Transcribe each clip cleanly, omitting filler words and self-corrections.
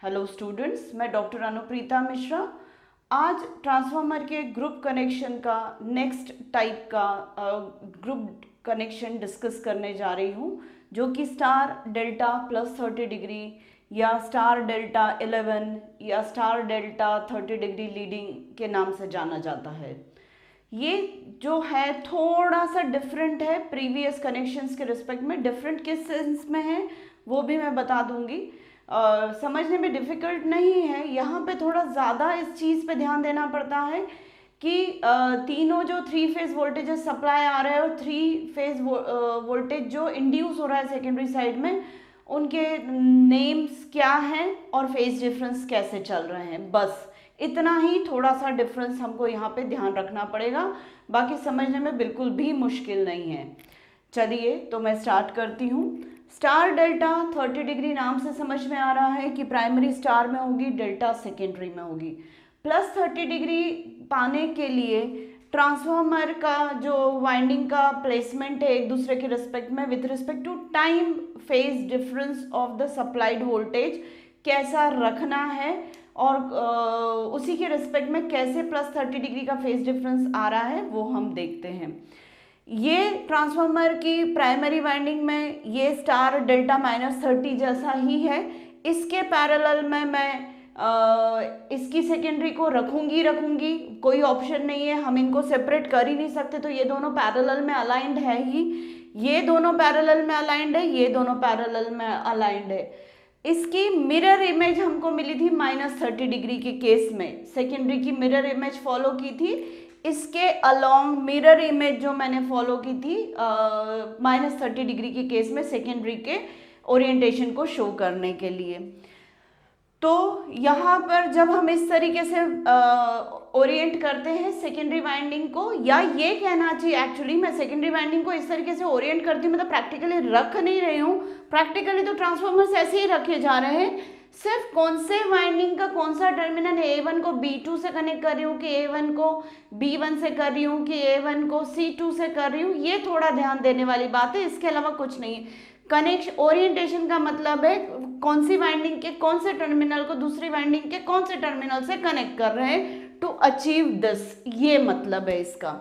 Hello students, मैं doctor Anupreeta Mishra. आज transformer के ग्रुप कनेक्शन का नेक्स्ट टाइप का ग्रुप कनेक्शन डिस्कस करने जा रही हूँ, जो कि स्टार डेल्टा प्लस 30 डिग्री या स्टार डेल्टा 11 या स्टार डेल्टा 30 डिग्री लीडिंग के नाम से जाना जाता है। ये जो है थोड़ा सा डिफरेंट है प्रीवियस कनेक्शंस के रिस्पेक्ट में। डिफरेंट किस सेंस में है वो भी मैं बता दूंगी। समझने में डिफ़िकल्ट नहीं है। यहाँ पे थोड़ा ज़्यादा इस चीज़ पे ध्यान देना पड़ता है कि तीनों जो 3 फेज़ वोल्टेजेस सप्लाई आ रहे हैं और 3 फेज़ वोल्टेज जो इंड्यूस हो रहा है सेकेंडरी साइड में, उनके नेम्स क्या हैं और फेज़ डिफरेंस कैसे चल रहे हैं। बस इतना ही थोड़ा सा डिफरेंस हमको यहाँ पे ध्यान रखना पड़ेगा, बाकी समझने में बिल्कुल भी मुश्किल नहीं है। चलिए तो मैं स्टार्ट करती हूँ। स्टार डेल्टा 30 डिग्री नाम से समझ में आ रहा है कि प्राइमरी स्टार में होगी, डेल्टा सेकेंडरी में होगी। प्लस 30 डिग्री पाने के लिए ट्रांसफार्मर का जो वाइंडिंग का प्लेसमेंट है एक दूसरे के रिस्पेक्ट में with respect to time phase difference of the supplied voltage कैसा रखना है और उसी के रिस्पेक्ट में कैसे प्लस 30 डिग्री का फेज डिफरेंस आ रहा है वो हम देखते हैं। ये ट्रांसफार्मर की प्राइमरी वाइंडिंग में ये स्टार डेल्टा -30 जैसा ही है। इसके पैरेलल में मैं इसकी सेकेंडरी को रखूंगी, कोई ऑप्शन नहीं है, हम इनको सेपरेट कर ही नहीं सकते। तो ये दोनों पैरेलल में अलाइंड है ही, ये दोनों पैरेलल में अलाइंड है, ये दोनों पैरेलल में अलाइंड है। इसकी मिरर इमेज हमको मिली थी -30 डिग्री के केस में, सेकेंडरी की मिरर इमेज फॉलो की थी। इसके अलोंग मिरर इमेज जो मैंने फॉलो की थी -30 डिग्री के केस में सेकेंडरी के ओरिएंटेशन को शो करने के लिए। तो यहाँ पर जब हम इस तरीके से ओरिएंट करते हैं सेकेंडरी वाइंडिंग को, या ये कहना चाहिए एक्चुअली मैं सेकेंडरी वाइंडिंग को इस तरीके से ओरिएंट करती हूँ, मतलब प्रैक्टिकली रख नहीं रही हूँ। प्रैक्टिकली तो ट्रांसफार्मर्स ऐसे ही रखे जा रहे हैं, सिर्फ कौन से वाइंडिंग का कौन सा टर्मिनल A1 को B2 से कनेक्ट कर रही हूँ कि A1 को B1 से कर रही हूँ कि A1 को C2 से कर रही हूँ, ये थोड़ा ध्यान देने वाली बात है। इसके अलावा कुछ नहीं है। कनेक्शन ओरिएंटेशन का मतलब है कौन सी वाइंडिंग के कौन से टर्मिनल को दूसरी वाइंडिंग के कौन से टर्मिनल से कनेक्ट कर रहे हैं टू अचीव दिस, ये मतलब है इसका।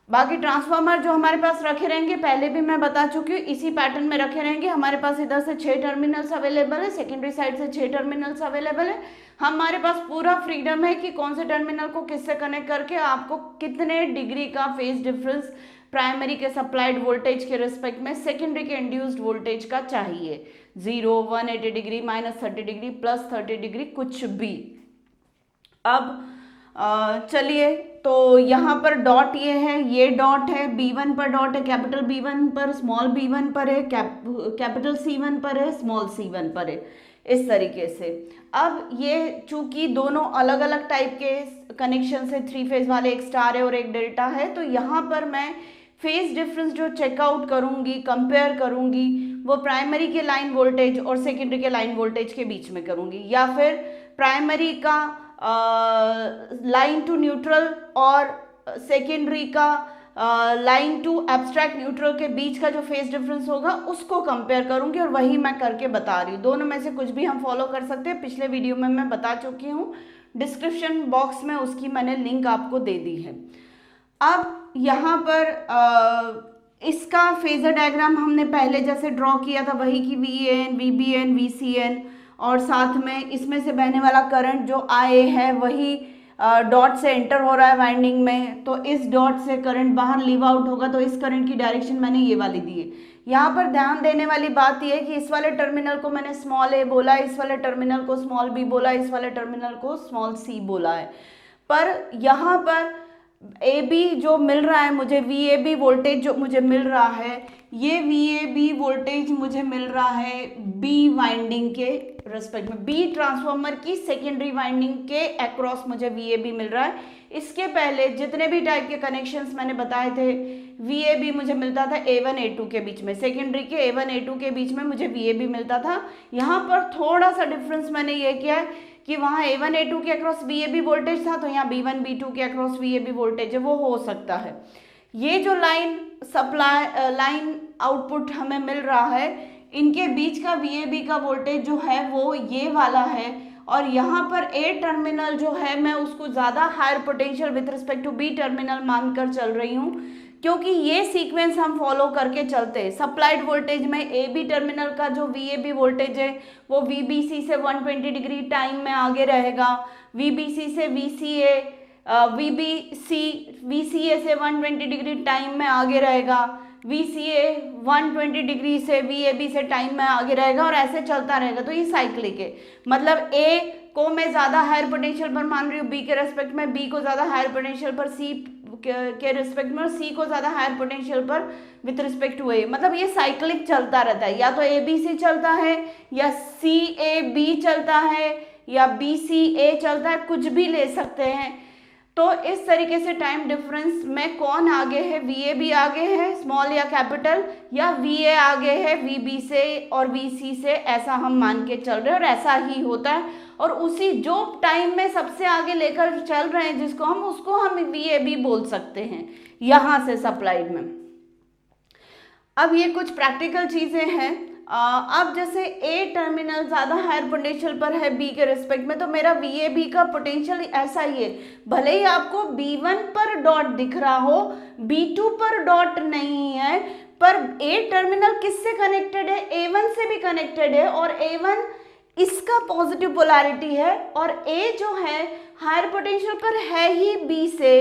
बाकी ट्रांसफार्मर जो हमारे पास रखे रहेंगे पहले भी मैं बता चुकी हूँ, इसी पैटर्न में रखे रहेंगे। हमारे पास इधर से 6 टर्मिनल्स अवेलेबल है, सेकेंडरी साइड से 6 टर्मिनल्स अवेलेबल है। हमारे पास पूरा फ्रीडम है कि कौन से टर्मिनल को किससे कनेक्ट करके आपको कितने डिग्री का फेज डिफरेंस प्राइमरी के सप्लाइड वोल्टेज के रिस्पेक्ट में सेकेंडरी के इंड्यूस्ड वोल्टेज का चाहिए। 0, 180 डिग्री, -30 डिग्री, प्लस 30 डिग्री, कुछ भी। अब चलिए, तो यहाँ पर डॉट ये डॉट है, B1 पर डॉट है, कैपिटल B1 पर, स्मॉल b1 पर है, कैपिटल C1 पर है, स्मॉल C1 पर है, इस तरीके से। अब ये चूंकि दोनों अलग अलग टाइप के कनेक्शन से 3 फेज वाले, एक स्टार है और एक डेल्टा है, तो यहाँ पर मैं फेज डिफरेंस जो चेकआउट करूंगी, कंपेयर करूंगी, वो प्राइमरी के लाइन वोल्टेज और सेकेंडरी के लाइन वोल्टेज के बीच में करूंगी, या फिर प्राइमरी का लाइन टू न्यूट्रल और सेकेंडरी का लाइन टू एब्स्ट्रैक्ट न्यूट्रल के बीच का जो फेज डिफरेंस होगा उसको कंपेयर करूंगी, और वही मैं करके बता रही हूँ। दोनों में से कुछ भी हम फॉलो कर सकते हैं, पिछले वीडियो में मैं बता चुकी हूँ, डिस्क्रिप्शन बॉक्स में उसकी मैंने लिंक आपको दे दी है। अब यहाँ पर इसका फेजर डायग्राम हमने पहले जैसे ड्रॉ किया था वही कि VAN, VBN, VCN, और साथ में इसमें से बहने वाला करंट जो IA है वही डॉट से एंटर हो रहा है वाइंडिंग में, तो इस डॉट से करंट बाहर लीव आउट होगा, तो इस करंट की डायरेक्शन मैंने ये वाली दी है। यहाँ पर ध्यान देने वाली बात यह है कि इस वाले टर्मिनल को मैंने स्मॉल a बोला, इस वाले टर्मिनल को स्मॉल b बोला, इस वाले टर्मिनल को स्मॉल c बोला है। पर यहाँ पर AB जो मिल रहा है मुझे, VAB वोल्टेज जो मुझे मिल रहा है, ये VAB वोल्टेज मुझे मिल रहा है B वाइंडिंग के रेस्पेक्ट में, B ट्रांसफार्मर की सेकेंडरी वाइंडिंग के अक्रॉस मुझे VAB मिल रहा है। इसके पहले जितने भी टाइप के कनेक्शंस मैंने बताए थे, VAB मुझे मिलता था A1 A2 के बीच में, सेकेंडरी के A1 A2 के बीच में मुझे VAB मिलता था। यहाँ पर थोड़ा सा डिफरेंस मैंने ये किया है कि वहाँ A1 A2 के अक्रॉस VAB वोल्टेज था, तो यहाँ B1 B2 के अक्रॉस VAB वोल्टेज है, वो हो सकता है। ये जो लाइन सप्लाई लाइन आउटपुट हमें मिल रहा है, इनके बीच का VAB का वोल्टेज जो है वो ये वाला है, और यहाँ पर A टर्मिनल जो है मैं उसको ज़्यादा higher potential with respect to B terminal मानकर चल रही हूँ, क्योंकि ये सीक्वेंस हम फॉलो करके चलते हैं। सप्लाइड वोल्टेज में AB टर्मिनल का जो VAB वोल्टेज है वो VBC से 120 डिग्री टाइम में आगे रहेगा, VBC से VCA VCA से 120 डिग्री टाइम में आगे रहेगा, VCA 120 डिग्री से VAB से टाइम में आगे रहेगा, और ऐसे चलता रहेगा। तो ये साइक्लिक है, मतलब A को मैं ज़्यादा हायर पोटेंशियल पर मान रही हूँ B के रेस्पेक्ट में, B को ज़्यादा हायर पोटेंशियल पर C के रिस्पेक्ट में, और C को ज़्यादा हायर पोटेंशियल पर विथ रिस्पेक्ट टू A। मतलब ये साइक्लिक चलता रहता है, या तो ABC चलता है, या CAB चलता है, या BCA चलता है, कुछ भी ले सकते हैं। तो इस तरीके से टाइम डिफरेंस में कौन आगे है, VAB आगे है स्मॉल या कैपिटल, या VA आगे है VB से और VC से, ऐसा हम मान के चल रहे हैं, और ऐसा ही होता है। और उसी जो टाइम में सबसे आगे लेकर चल रहे हैं जिसको हम, उसको हम VAB बोल सकते हैं यहाँ से सप्लाइड में। अब ये कुछ प्रैक्टिकल चीज़ें हैं। अब जैसे A टर्मिनल ज़्यादा हायर पोटेंशियल पर है B के रिस्पेक्ट में, तो मेरा VAB का पोटेंशियल ऐसा ही है, भले ही आपको B1 पर डॉट दिख रहा हो, B2 पर डॉट नहीं है, पर A टर्मिनल किससे कनेक्टेड है, A1 से भी कनेक्टेड है, और A1 इसका पॉजिटिव पोलैरिटी है, और A जो है हायर पोटेंशियल पर है ही B से,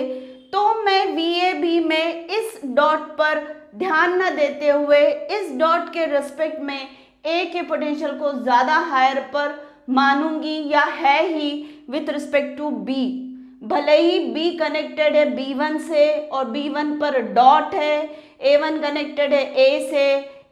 तो मैं VAB में इस डॉट पर ध्यान न देते हुए इस डॉट के रेस्पेक्ट में A के पोटेंशियल को ज़्यादा हायर पर मानूंगी, या है ही विथ रिस्पेक्ट टू B। भले ही B कनेक्टेड है B1 से और B1 पर डॉट है, A1 कनेक्टेड है A से,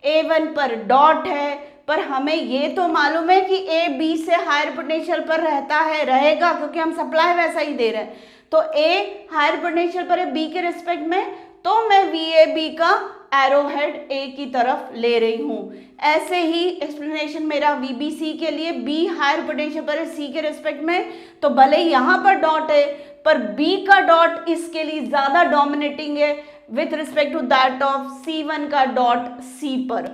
A1 पर डॉट है, पर हमें ये तो मालूम है कि A B से हायर पोटेंशियल पर रहता है, रहेगा, क्योंकि हम सप्लाई वैसा ही दे रहे हैं। तो A हायर पोटेंशियल पर है B के रिस्पेक्ट में, तो मैं VAB का एरो हेड A की तरफ ले रही हूँ। ऐसे ही एक्सप्लेनेशन मेरा VBC के लिए, B हायर पोटेंशियल पर है C के रिस्पेक्ट में, तो भले यहाँ पर डॉट है, पर B का डॉट इसके लिए ज़्यादा डोमिनेटिंग है with respect to that of C1 का डॉट C पर।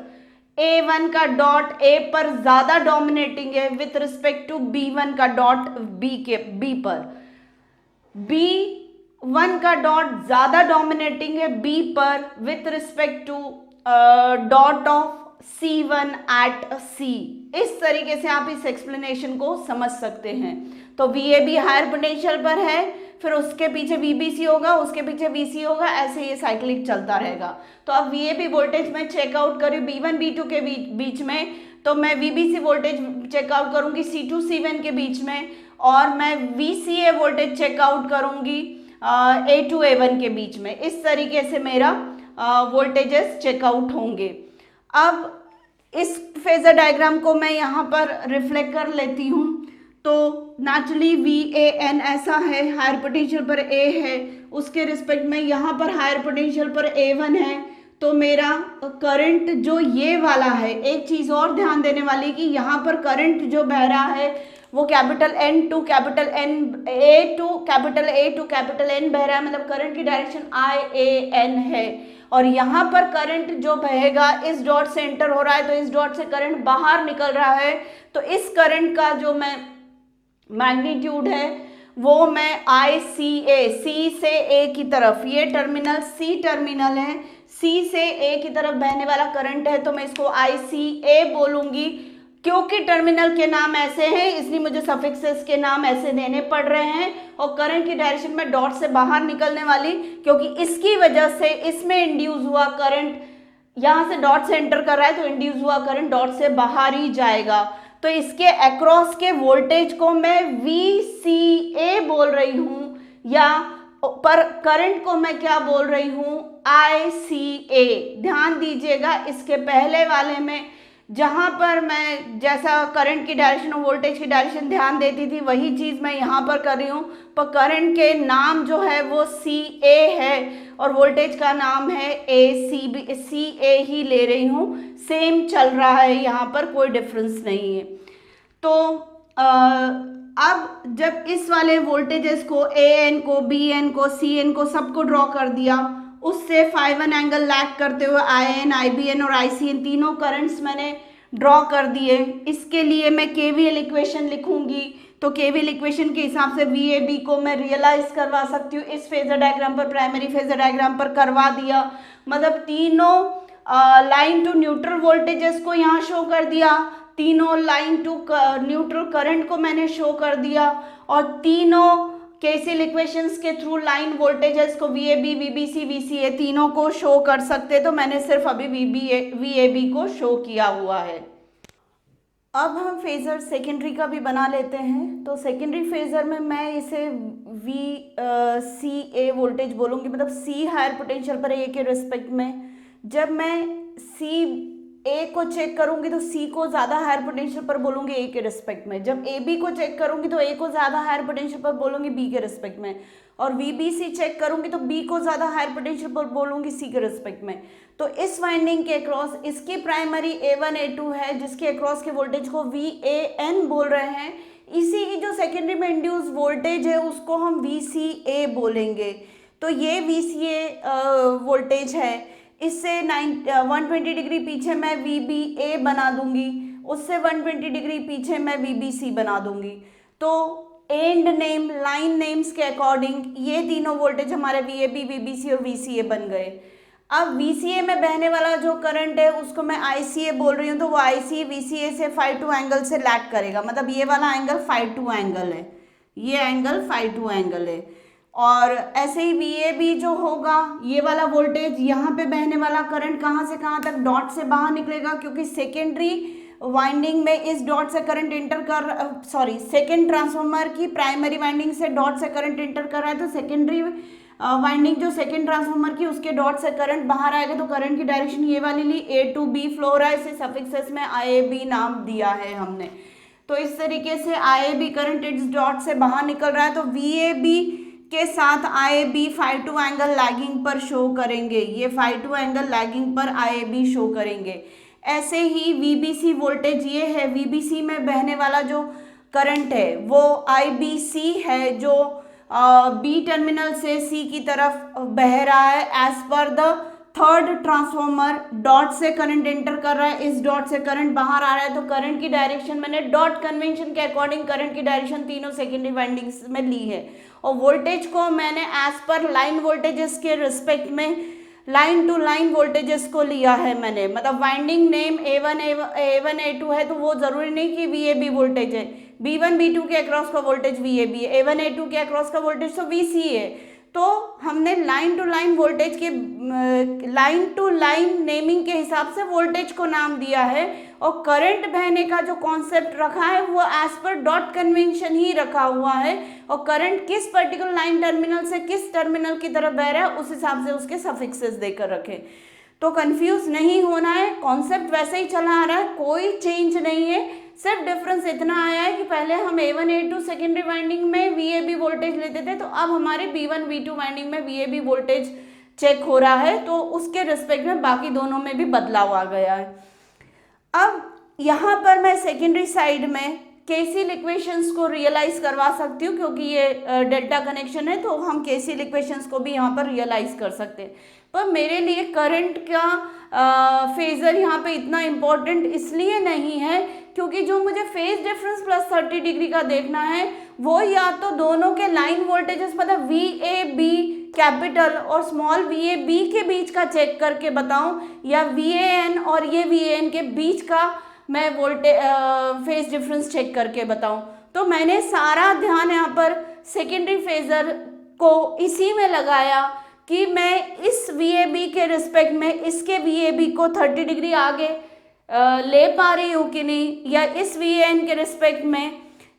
A1 का डॉट A पर ज़्यादा डोमिनेटिंग है विथ रिस्पेक्ट टू B1 का डॉट B पर। B1 का डॉट ज़्यादा डोमिनेटिंग है B पर with respect to dot of C1 at C। इस तरीके से आप इस एक्सप्लेनेशन को समझ सकते हैं। तो VAB हायर पोटेंशियल पर है, फिर उसके पीछे VBC होगा, उसके पीछे VC होगा, ऐसे ये साइक्लिक चलता रहेगा। तो अब VAB वोल्टेज मैं चेकआउट करूँ B1 B2 के बीच में, तो मैं VBC वोल्टेज चेकआउट करूँगी C2 C1 के बीच में, और मैं VCA वोल्टेज चेकआउट करूँगी A2 A1 के बीच में। इस तरीके से मेरा वोल्टेजेस चेकआउट होंगे। अब इस फेजर डायग्राम को मैं यहाँ पर रिफ्लेक्ट कर लेती हूँ। तो नेचुरली VAN ऐसा है, हायर पोटेंशियल पर A है, उसके रिस्पेक्ट में यहाँ पर हायर पोटेंशियल पर A1 है, तो मेरा करंट जो ये वाला है, एक चीज़ और ध्यान देने वाली कि यहाँ पर करंट जो बह रहा है वो capital N to capital N, A to capital N बह रहा है, मतलब करंट की डायरेक्शन IAN है। और यहाँ पर करंट जो बहेगा इस डॉट से एंटर हो रहा है, तो इस डॉट से करंट बाहर निकल रहा है, तो इस करंट का जो मैं मैग्नीट्यूड है वो मैं ICA, C से A की तरफ, ये टर्मिनल C टर्मिनल है, C से A की तरफ बहने वाला करंट है, तो मैं इसको ICA बोलूंगी। क्योंकि टर्मिनल के नाम ऐसे हैं इसलिए मुझे सफिक्सेस के नाम ऐसे देने पड़ रहे हैं। और करंट की डायरेक्शन में डॉट से बाहर निकलने वाली, क्योंकि इसकी वजह से इसमें इंड्यूस हुआ करंट यहाँ से डॉट से एंटर कर रहा है, तो इंड्यूस हुआ करंट डॉट से बाहर ही जाएगा। तो इसके अक्रॉस के वोल्टेज को मैं VCA बोल रही हूँ, या पर करंट को मैं क्या बोल रही हूँ, ICA। ध्यान दीजिएगा इसके पहले वाले में जहाँ पर मैं जैसा करंट की डायरेक्शन और वोल्टेज की डायरेक्शन ध्यान देती थी वही चीज़ मैं यहाँ पर कर रही हूँ, पर करंट के नाम जो है वो CA है और वोल्टेज का नाम है CA ही ले रही हूँ। सेम चल रहा है, यहाँ पर कोई डिफरेंस नहीं है। तो अब जब इस वाले वोल्टेजेस को AN को BN को CN को सबको ड्रॉ कर दिया, उससे 5 एंगल लैग करते हुए IN, IBN और ICN तीनों करंट्स मैंने ड्रॉ कर दिए। इसके लिए मैं केवीएल इक्वेशन लिखूंगी, तो केवीएल इक्वेशन के हिसाब से VAB को मैं रियलाइज करवा सकती हूँ। इस फेजर डायग्राम पर, प्राइमरी फेजर डायग्राम पर करवा दिया, मतलब तीनों लाइन टू न्यूट्रल वोल्टेजेस को यहाँ शो कर दिया, तीनों लाइन टू न्यूट्रल करंट को मैंने शो कर दिया, और तीनों केसीएल इक्वेशंस के थ्रू लाइन वोल्टेजेस को VAB, VBC, VCA तीनों को शो कर सकते, तो मैंने सिर्फ अभी VAB को शो किया हुआ है। अब हम फेजर सेकेंडरी का भी बना लेते हैं। तो सेकेंडरी फेजर में मैं इसे VCA वोल्टेज बोलूँगी, मतलब C हायर पोटेंशियल पर A के रिस्पेक्ट में। जब मैं A को चेक करूंगी तो C को ज़्यादा हायर पोटेंशियल पर बोलूंगी A के रिस्पेक्ट में। जब AB को चेक करूंगी तो A को ज़्यादा हायर पोटेंशियल पर बोलूंगी B के रिस्पेक्ट में, और VBC चेक करूंगी तो B को ज़्यादा हायर पोटेंशियल पर बोलूंगी C के रिस्पेक्ट में। तो इस वाइंडिंग के अक्रॉस इसकी प्राइमरी A1 A2 है, जिसके अक्रॉस के वोल्टेज को VAN बोल रहे हैं। इसी की जो सेकेंडरी में इंड्यूस वोल्टेज है उसको हम VCA बोलेंगे। तो ये VCA वोल्टेज है। इससे 120 डिग्री पीछे मैं VBA बना दूंगी, उससे 120 डिग्री पीछे मैं VBC बना दूंगी। तो एंड नेम, लाइन नेम्स के अकॉर्डिंग ये तीनों वोल्टेज हमारे VAB, VBC और VCA बन गए। अब VCA में बहने वाला जो करंट है उसको मैं ICA बोल रही हूँ, तो वो ICA VCA से ∅2 एंगल से लैग करेगा, मतलब ये वाला एंगल ∅2 एंगल है, ये एंगल ∅2 एंगल है। और ऐसे ही VAB जो होगा, ये वाला वोल्टेज, यहाँ पे बहने वाला करंट कहाँ से कहाँ तक, डॉट से बाहर निकलेगा, क्योंकि सेकेंडरी वाइंडिंग में इस डॉट से करंट इंटर कर, सेकेंड ट्रांसफार्मर की प्राइमरी वाइंडिंग से डॉट से करंट इंटर कर रहा है, तो सेकेंडरी वाइंडिंग जो सेकेंड ट्रांसफार्मर की उसके डॉट से करंट बाहर आएगा, तो करंट की डायरेक्शन ये वाली ली, A to B फ्लो हो रहा है, इसे सफिक्सेस में IAB नाम दिया है हमने। तो इस तरीके से IAB करंट इस डॉट से बाहर निकल रहा है, तो VAB के साथ IAB ∅2 एंगल लैगिंग पर शो करेंगे, ये ∅2 एंगल लैगिंग पर IAB शो करेंगे। ऐसे ही VBC वोल्टेज ये है, VBC में बहने वाला जो करंट है वो IBC है, जो B टर्मिनल से C की तरफ बह रहा है। As per the third transformer dot से करंट एंटर कर रहा है, इस डॉट से करंट बाहर आ रहा है, तो करंट की डायरेक्शन मैंने डॉट कन्वेंशन के अकॉर्डिंग करंट की डायरेक्शन तीनों सेकेंडरी वाइंडिंग्स में ली है। और वोल्टेज को मैंने एज पर लाइन वोल्टेजेस के रिस्पेक्ट में लाइन टू लाइन वोल्टेजेस को लिया है मैंने, मतलब वाइंडिंग नेम A1 A2 है, तो वो जरूरी नहीं कि VAB वोल्टेज है, B1 B2 के अक्रॉस का वोल्टेज VAB है, A1 A2 के अक्रॉस का वोल्टेज तो VCA है। तो हमने लाइन टू लाइन वोल्टेज के लाइन टू लाइन नेमिंग के हिसाब से वोल्टेज को नाम दिया है, और करंट बहने का जो कॉन्सेप्ट रखा है वो एज पर डॉट कन्वेंशन ही रखा हुआ है, और करंट किस पर्टिकुलर लाइन टर्मिनल से किस टर्मिनल की तरफ बह रहा है उस हिसाब से उसके सफिक्सेस देकर रखें। तो कंफ्यूज नहीं होना है, कॉन्सेप्ट वैसे ही चला आ रहा है, कोई चेंज नहीं है, सिर्फ डिफरेंस इतना आया है कि पहले हम A1 A2 सेकेंडरी वाइंडिंग में VAB वोल्टेज लेते थे, तो अब हमारे B1 B2 वाइंडिंग में VAB वोल्टेज चेक हो रहा है, तो उसके रिस्पेक्ट में बाकी दोनों में भी बदलाव आ गया है। अब यहाँ पर मैं सेकेंडरी साइड में KCL इक्वेशंस को रियलाइज करवा सकती हूँ, क्योंकि ये डेल्टा कनेक्शन है, तो हम KCL इक्वेशंस को भी यहाँ पर रियलाइज कर सकते हैं। पर मेरे लिए करंट का फेजर यहाँ पे इतना इम्पोर्टेंट इसलिए नहीं है क्योंकि जो मुझे फेज डिफरेंस +30 डिग्री का देखना है वो या तो दोनों के लाइन वोल्टेजेस, मतलब VAB कैपिटल और स्मॉल VAB के बीच का चेक करके बताऊं, या VAN और ये VAN के बीच का मैं फेज डिफरेंस चेक करके बताऊं। तो मैंने सारा ध्यान यहाँ पर सेकेंडरी फेजर को इसी में लगाया कि मैं इस VAB के रिस्पेक्ट में इसके VAB को 30 डिग्री आगे ले पा रही हूँ कि नहीं, या इस VAN के रिस्पेक्ट में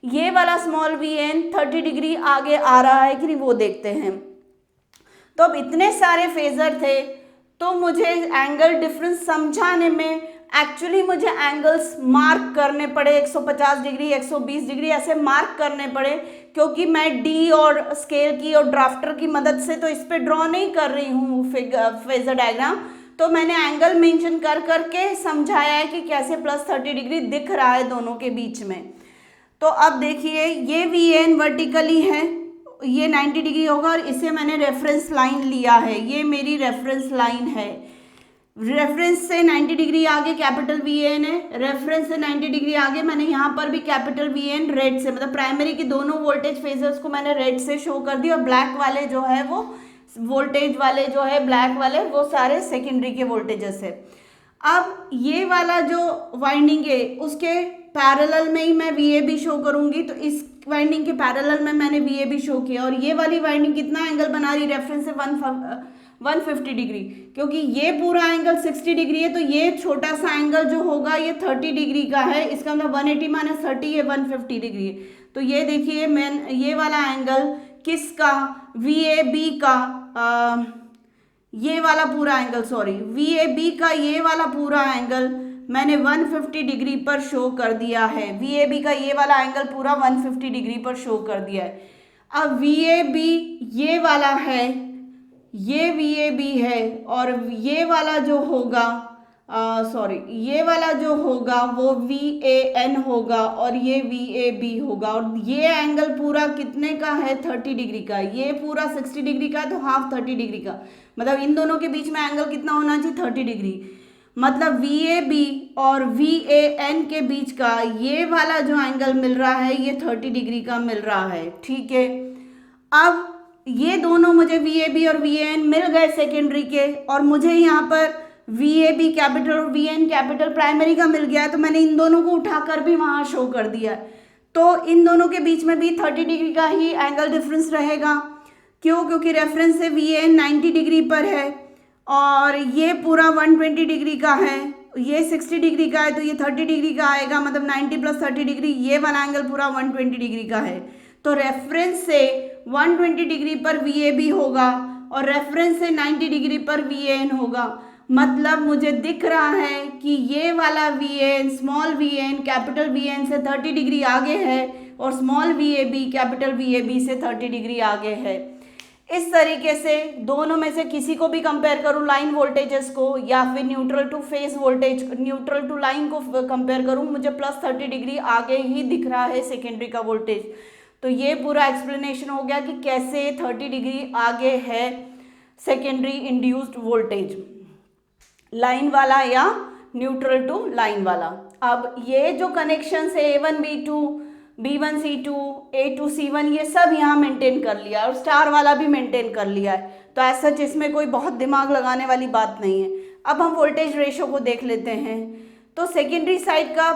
ये वाला स्मॉल VAN 30 डिग्री आगे आ रहा है कि नहीं, वो देखते हैं। तो अब इतने सारे फेजर थे, तो मुझे एंगल डिफरेंस समझाने में एक्चुअली मुझे एंगल्स मार्क करने पड़े, 150 डिग्री 120 डिग्री ऐसे मार्क करने पड़े, क्योंकि मैं डी और स्केल की और ड्राफ्टर की मदद से तो इस पे ड्रॉ नहीं कर रही हूँ फेजर डायग्राम, तो मैंने एंगल मेंशन कर करके समझाया है कि कैसे +30 डिग्री दिख रहा है दोनों के बीच में। तो अब देखिए ये VAN वर्टिकली है, ये 90 डिग्री होगा और इसे मैंने रेफरेंस लाइन लिया है, ये मेरी रेफरेंस लाइन है। रेफरेंस से 90 डिग्री आगे कैपिटल वी एन है, रेफरेंस से 90 डिग्री आगे मैंने यहाँ पर भी कैपिटल वी एन रेड से, मतलब प्राइमरी के दोनों वोल्टेज फेजर्स को मैंने रेड से शो कर दिया, और ब्लैक वाले जो है वो वोल्टेज वाले जो है ब्लैक वाले वो सारे सेकेंडरी के वोल्टेजेस है। अब ये वाला जो वाइंडिंग है उसके पैरेलल में ही मैं वी ए बी शो करूंगी, तो इस वाइंडिंग के पैरेलल में मैंने वी ए बी शो किया, और ये वाली वाइंडिंग कितना एंगल बना रही, रेफरेंस से 150 डिग्री, क्योंकि ये पूरा एंगल 60 डिग्री है, तो ये छोटा सा एंगल जो होगा ये 30 डिग्री का है, इसका मतलब 180 माइनस 30 है 150 डिग्री है। तो ये देखिए मैं ये वाला एंगल किसका, वी ए बी का, ये वाला पूरा angle, sorry V A B का ये वाला पूरा एंगल मैंने 150 डिग्री पर शो कर दिया है, वी ए बी का ये वाला एंगल पूरा 150 डिग्री पर शो कर दिया है। अब वी ए बी ये वाला है, ये वी ए बी है, और ये वाला जो होगा सॉरी ये वाला जो होगा वो वी ए एन होगा, और ये वी ए बी होगा, और ये एंगल पूरा कितने का है 30 डिग्री का, ये पूरा 60 डिग्री का है, तो हाफ 30 डिग्री का, मतलब इन दोनों के बीच में एंगल कितना होना चाहिए 30 डिग्री, मतलब वी ए बी और वी ए एन के बीच का ये वाला जो एंगल मिल रहा है ये 30 डिग्री का मिल रहा है, ठीक है। अब ये दोनों मुझे वी ए बी और वी ए एन मिल गए सेकेंडरी के, और मुझे यहाँ पर वी ए बी कैपिटल और वी एन कैपिटल प्राइमरी का मिल गया है, तो मैंने इन दोनों को उठाकर भी वहाँ शो कर दिया है, तो इन दोनों के बीच में भी 30 डिग्री का ही एंगल डिफरेंस रहेगा, क्यों, क्योंकि रेफरेंस से वी ए एन 90 डिग्री पर है, और ये पूरा 120 डिग्री का है, ये 60 डिग्री का है, तो ये 30 डिग्री का आएगा, मतलब 90 प्लस 30 डिग्री, ये वाला एंगल पूरा 120 डिग्री का है, तो रेफरेंस से 120 डिग्री पर वी ए बी होगा, और रेफरेंस से 90 डिग्री पर वी ए एन होगा, मतलब मुझे दिख रहा है कि ये वाला V A N, small V A N capital V A N से 30 डिग्री आगे है, और small V A B capital V A B से 30 डिग्री आगे है। इस तरीके से दोनों में से किसी को भी कंपेयर करूं, लाइन वोल्टेजेस को या फिर neutral to phase voltage, neutral to line को कंपेयर करूं, मुझे प्लस 30 डिग्री आगे ही दिख रहा है सेकेंडरी का वोल्टेज। तो ये पूरा एक्सप्लेनेशन हो गया कि कैसे 30 डिग्री आगे है सेकेंडरी इंड्यूस्ड वोल्टेज, लाइन वाला या न्यूट्रल टू लाइन वाला। अब ये जो कनेक्शन है A1 B2 B1 C2 A2 C1 ये सब यहाँ मेंटेन कर लिया, और स्टार वाला भी मेंटेन कर लिया है, तो ऐसा जिसमें कोई बहुत दिमाग लगाने वाली बात नहीं है। अब हम वोल्टेज रेशो को देख लेते हैं, तो सेकेंडरी साइड का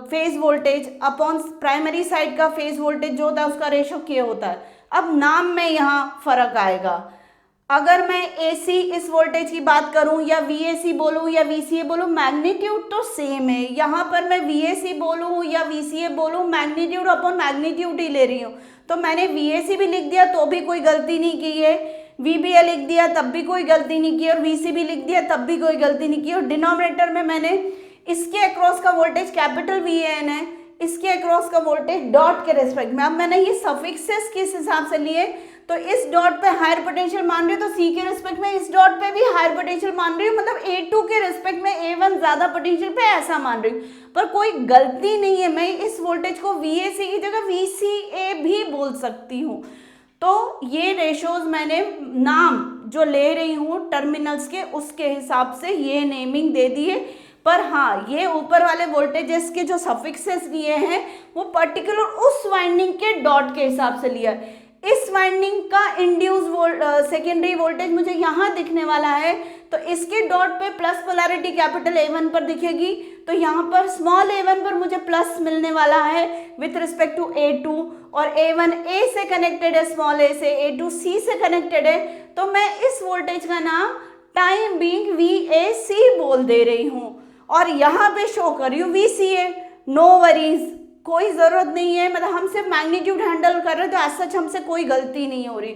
phase voltage upon primary side का फेज वोल्टेज जो होता है उसका रेशो क्या होता है। अब नाम में यहाँ फर्क आएगा, अगर मैं AC इस वोल्टेज की बात करूं या VAC बोलूं या VCA बोलूं, मैग्नीट्यूड तो सेम है, यहाँ पर मैं VAC बोलूं या VCA बोलूं मैग्नीट्यूड अपॉन मैग्नीट्यूड ही ले रही हूँ, तो मैंने VAC भी लिख दिया तो भी कोई गलती नहीं की है, VBA लिख दिया तब भी कोई गलती नहीं की, और VCB लिख दिया तब भी कोई गलती नहीं की, और डिनोमिनेटर में मैंने इसके अक्रॉस का वोल्टेज कैपिटल VAN है, इसके अक्रॉस का वोल्टेज डॉट के रेस्पेक्ट में। अब मैंने ये सफिक्सेस किस हिसाब से लिए, तो इस डॉट पे हायर पोटेंशियल मान रही हूँ, तो C के रेस्पेक्ट में इस डॉट पे भी हायर पोटेंशियल मान रही हूँ, मतलब A2 के रेस्पेक्ट में A1 ज्यादा पोटेंशियल पे ऐसा मान रही हूँ, पर कोई गलती नहीं है, मैं इस वोल्टेज को VAC की जगह VCA भी बोल सकती हूँ। तो ये रेशोज मैंने नाम जो ले रही हूँ टर्मिनल्स के उसके हिसाब से ये नेमिंग दे दी है, पर हाँ ये ऊपर वाले वोल्टेजेस के जो सफिक्सेस लिए हैं वो पर्टिकुलर उस वाइंडिंग के डॉट के हिसाब से लिया है। इस वाइंडिंग का इंड्यूस सेकेंडरी वोल्टेज मुझे यहाँ दिखने वाला है, तो इसके डॉट पे प्लस पोलैरिटी कैपिटल A1 पर दिखेगी, तो यहाँ पर स्मॉल A1 पर मुझे प्लस मिलने वाला है विथ रिस्पेक्ट टू A2, और A1 A से कनेक्टेड है स्मॉल a से, A2 C से कनेक्टेड है, तो मैं इस वोल्टेज का नाम टाइम बीइंग VAC बोल दे रही हूँ, और यहाँ पे शो कर रही हूँ VCA। नो वरीज, कोई ज़रूरत नहीं है, मतलब हम सिर्फ मैग्नीट्यूड हैंडल कर रहे हैं, तो ऐसा सच हमसे कोई गलती नहीं हो रही,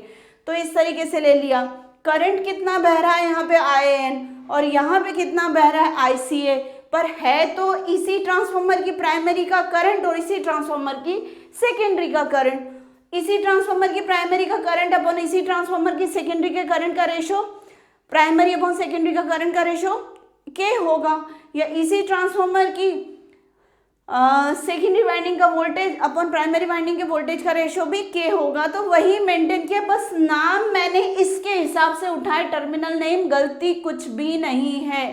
तो इस तरीके से ले लिया। करंट कितना बह रहा है यहाँ पे IN, और यहाँ पे कितना बह रहा है ICA, पर है तो इसी ट्रांसफार्मर की प्राइमरी का करंट और इसी ट्रांसफार्मर की सेकेंडरी का करंट, इसी ट्रांसफार्मर की प्राइमरी का करंट अपॉन इसी ट्रांसफार्मर की सेकेंडरी के करंट का रेशो, प्राइमरी अपॉन सेकेंडरी का करंट का रेशो के होगा, या इसी ट्रांसफार्मर की सेकेंडरी वाइंडिंग का वोल्टेज अपन प्राइमरी वाइंडिंग के वोल्टेज का रेशो भी के होगा, तो वही मेंटेन किया, बस नाम मैंने इसके हिसाब से उठाए, टर्मिनल नेम, गलती कुछ भी नहीं है।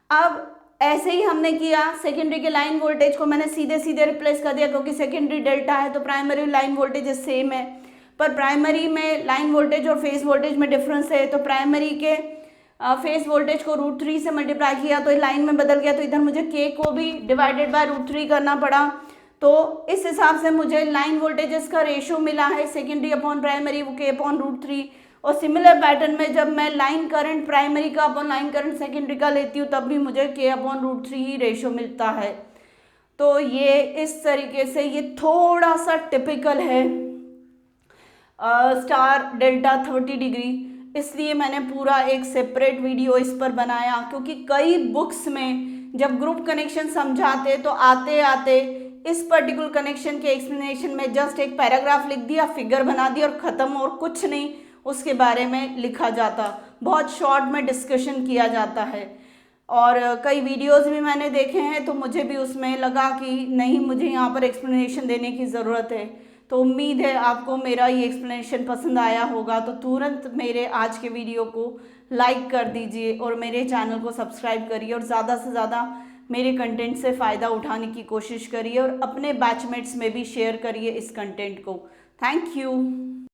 अब ऐसे ही हमने किया, सेकेंडरी के लाइन वोल्टेज को मैंने सीधे सीधे रिप्लेस कर दिया, क्योंकि सेकेंडरी डेल्टा है तो प्राइमरी लाइन वोल्टेज सेम है, पर प्राइमरी में लाइन वोल्टेज और फेज वोल्टेज में डिफरेंस है, तो प्राइमरी के फेज वोल्टेज को √3 से मल्टीप्लाई किया तो लाइन में बदल गया, तो इधर मुझे के को भी डिवाइडेड बाय √3 करना पड़ा। तो इस हिसाब से मुझे लाइन वोल्टेजेस का रेशो मिला है सेकेंडरी अपॉन प्राइमरी, वो के अपॉन √3। और सिमिलर पैटर्न में जब मैं लाइन करंट प्राइमरी का अपॉन लाइन करंट सेकेंडरी का लेती हूँ तब भी मुझे के अपॉन √3 ही रेशो मिलता है। तो ये इस तरीके से, ये थोड़ा सा टिपिकल है स्टार डेल्टा 30 डिग्री, इसलिए मैंने पूरा एक सेपरेट वीडियो इस पर बनाया, क्योंकि कई बुक्स में जब ग्रुप कनेक्शन समझाते तो आते आते इस पर्टिकुलर कनेक्शन के एक्सप्लेनेशन में जस्ट एक पैराग्राफ लिख दिया, फिगर बना दिया और ख़त्म, और कुछ नहीं उसके बारे में लिखा जाता, बहुत शॉर्ट में डिस्कशन किया जाता है। और कई वीडियोस भी मैंने देखे हैं तो मुझे भी उसमें लगा कि नहीं, मुझे यहाँ पर एक्सप्लेनेशन देने की ज़रूरत है। तो उम्मीद है आपको मेरा ये एक्सप्लेनेशन पसंद आया होगा, तो तुरंत मेरे आज के वीडियो को लाइक कर दीजिए और मेरे चैनल को सब्सक्राइब करिए, और ज़्यादा से ज़्यादा मेरे कंटेंट से फ़ायदा उठाने की कोशिश करिए, और अपने बैचमेट्स में भी शेयर करिए इस कंटेंट को। Thank you.